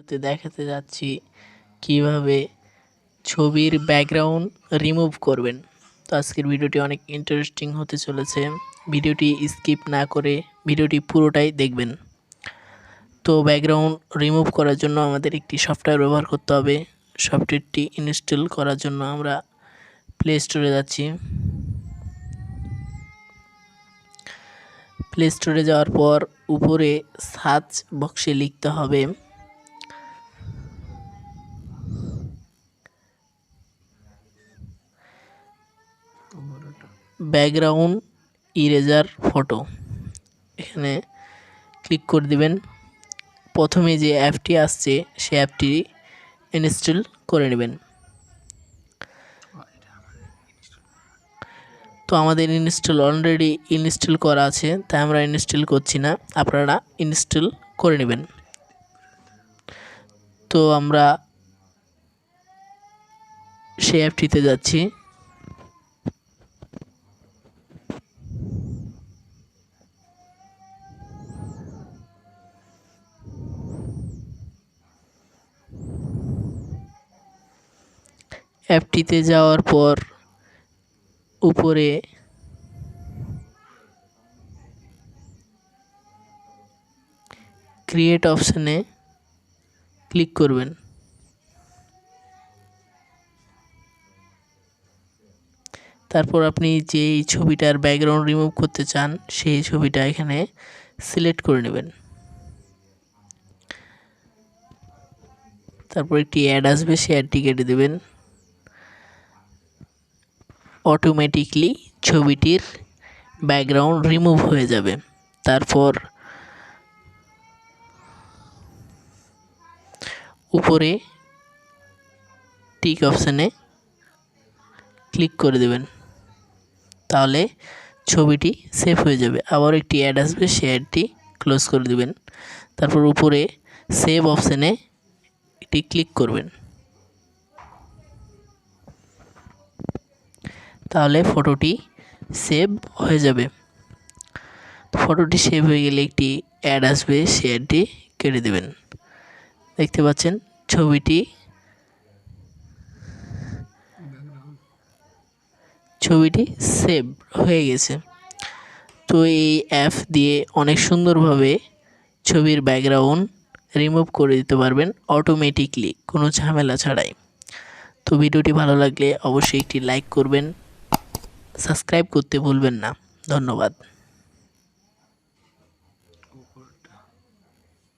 তে দেখাতে যাচ্ছি কিভাবে ছবির ব্যাকগ্রাউন্ড রিমুভ করবেন। তো আজকের ভিডিওটি অনেক ইন্টারেস্টিং হতে চলেছে। ভিডিওটি স্কিপ না করে ভিডিওটি পুরোটাই দেখবেন। তো ব্যাকগ্রাউন্ড রিমুভ করার জন্য আমাদের একটি সফটওয়্যার ব্যবহার করতে হবে। সফটওয়্যারটি ইনস্টল করার জন্য আমরা প্লে স্টোরে যাচ্ছি। প্লে স্টোরে যাওয়ার পর উপরে সার্চ বক্সে লিখতে হবে ব্যাকগ্রাউন্ড ইরেজার ফটো। এখানে ক্লিক করে দিবেন। প্রথমে যে অ্যাপটি আসছে সে অ্যাপটি ইনস্টল করে নেবেন। তো আমাদের অলরেডি ইনস্টল করা আছে, তাই আমরা ইনস্টল করছি না, আপনারা ইনস্টল করে নেবেন। তো আমরা সেই অ্যাপটিতে যাচ্ছি। অ্যাপটিতে যাওয়ার পর উপরে ক্রিয়েট অপশানে ক্লিক করবেন। তারপর আপনি যেই ছবিটার ব্যাকগ্রাউন্ড রিমুভ করতে চান সেই ছবিটা এখানে সিলেক্ট করে নেবেন। তারপর একটি অ্যাড আসবে, সেই অ্যাডটি কেটে দেবেন। অটোমেটিকলি ছবিটির ব্যাকগ্রাউন্ড রিমুভ হয়ে যাবে। তারপর উপরে টিক অপশানে ক্লিক করে দেবেন, তাহলে ছবিটি সেভ হয়ে যাবে। আবার একটি অ্যাড আসবে, সেই অ্যাডটি ক্লোজ করে দেবেন। তারপর উপরে সেভ অপশানে একটি ক্লিক করবেন, তাহলে ফটোটি সেভ হয়ে যাবে। ফটোটি সেভ হয়ে গেলে একটি অ্যাড আসবে, সেই অ্যাডটি কেটে দেবেন। দেখতে পাচ্ছেন ছবিটি সেভ হয়ে গেছে। তো এই অ্যাপ দিয়ে অনেক সুন্দরভাবে ছবির ব্যাকগ্রাউন্ড রিমুভ করে দিতে পারবেন অটোমেটিকলি, কোনো ঝামেলা ছাড়াই। তো ভিডিওটি ভালো লাগলে অবশ্যই একটি লাইক করবেন, সাবস্ক্রাইব করতে ভুলবেন না। ধন্যবাদ।